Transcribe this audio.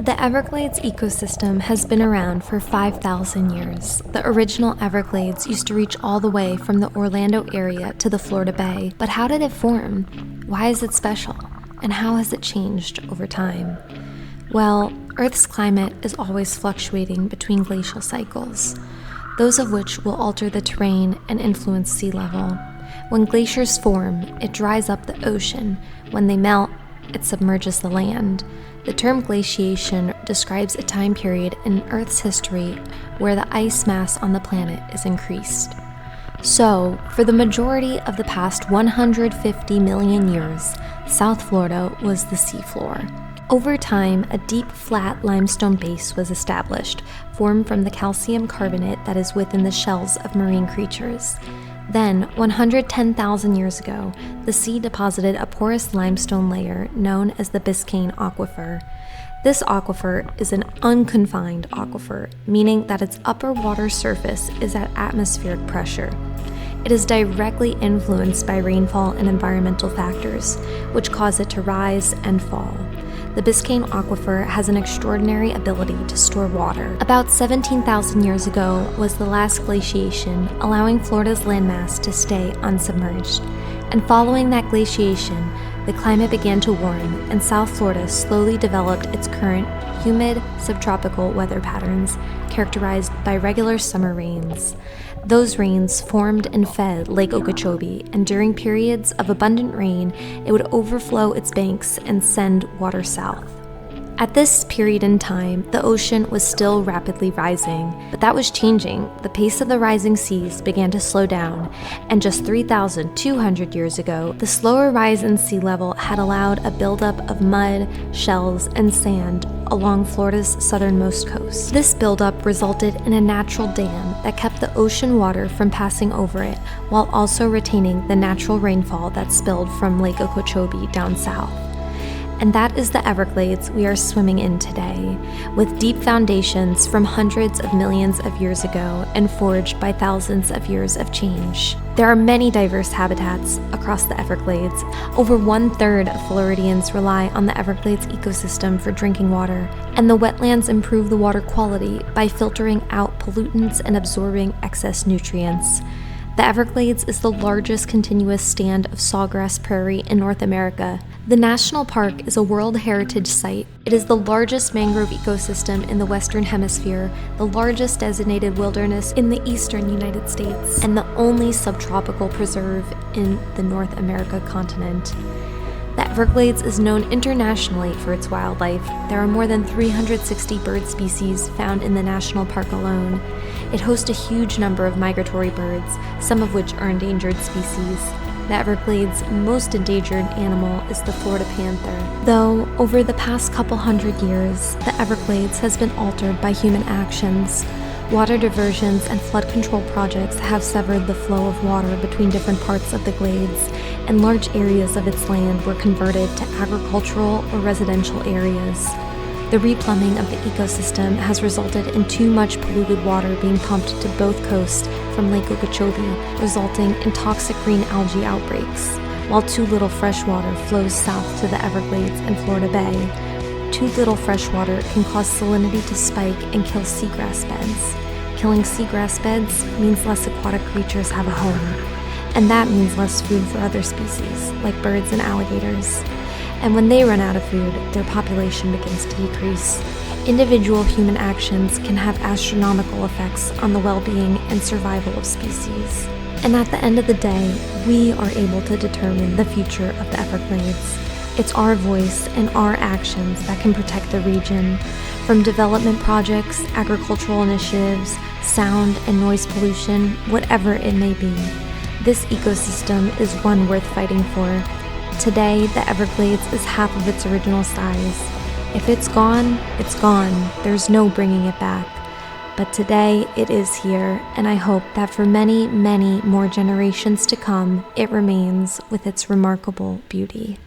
The Everglades ecosystem has been around for 5,000 years. The original Everglades used to reach all the way from the Orlando area to the Florida Bay. But how did it form? Why is it special? And how has it changed over time? Well, Earth's climate is always fluctuating between glacial cycles, those of which will alter the terrain and influence sea level. When glaciers form, it dries up the ocean. When they melt, it submerges the land. The term glaciation describes a time period in Earth's history where the ice mass on the planet is increased. So, for the majority of the past 150 million years, South Florida was the seafloor. Over time, a deep, flat limestone base was established, formed from the calcium carbonate that is within the shells of marine creatures. Then, 110,000 years ago, the sea deposited a porous limestone layer known as the Biscayne Aquifer. This aquifer is an unconfined aquifer, meaning that its upper water surface is at atmospheric pressure. It is directly influenced by rainfall and environmental factors, which cause it to rise and fall. The Biscayne Aquifer has an extraordinary ability to store water. About 17,000 years ago was the last glaciation, allowing Florida's landmass to stay unsubmerged. And following that glaciation, the climate began to warm, and South Florida slowly developed its current humid subtropical weather patterns, characterized by regular summer rains. Those rains formed and fed Lake Okeechobee, and during periods of abundant rain, it would overflow its banks and send water south. At this period in time, the ocean was still rapidly rising, but that was changing. The pace of the rising seas began to slow down, and just 3,200 years ago, the slower rise in sea level had allowed a buildup of mud, shells, and sand along Florida's southernmost coast. This buildup resulted in a natural dam that kept the ocean water from passing over it, while also retaining the natural rainfall that spilled from Lake Okeechobee down south. And that is the Everglades we are swimming in today, with deep foundations from hundreds of millions of years ago and forged by thousands of years of change. There are many diverse habitats across the Everglades. Over 1/3 of Floridians rely on the Everglades ecosystem for drinking water, and the wetlands improve the water quality by filtering out pollutants and absorbing excess nutrients. The Everglades is the largest continuous stand of sawgrass prairie in North America. The national park is a World Heritage Site. It is the largest mangrove ecosystem in the Western Hemisphere, the largest designated wilderness in the eastern United States, and the only subtropical preserve in the North America continent. The Everglades is known internationally for its wildlife. There are more than 360 bird species found in the national park alone. It hosts a huge number of migratory birds, some of which are endangered species. The Everglades' most endangered animal is the Florida panther. Though, over the past couple hundred years, the Everglades has been altered by human actions. Water diversions and flood control projects have severed the flow of water between different parts of the glades, and large areas of its land were converted to agricultural or residential areas. The replumbing of the ecosystem has resulted in too much polluted water being pumped to both coasts from Lake Okeechobee, resulting in toxic green algae outbreaks, while too little fresh water flows south to the Everglades and Florida Bay. Too little fresh water can cause salinity to spike and kill seagrass beds. Killing seagrass beds means less aquatic creatures have a home, and that means less food for other species, like birds and alligators. And when they run out of food, their population begins to decrease. Individual human actions can have astronomical effects on the well-being and survival of species. And at the end of the day, we are able to determine the future of the Everglades. It's our voice and our actions that can protect the region, from development projects, agricultural initiatives, sound and noise pollution, whatever it may be. This ecosystem is one worth fighting for. Today, the Everglades is half of its original size. If it's gone, it's gone. There's no bringing it back. But today, it is here, and I hope that for many, many more generations to come, it remains with its remarkable beauty.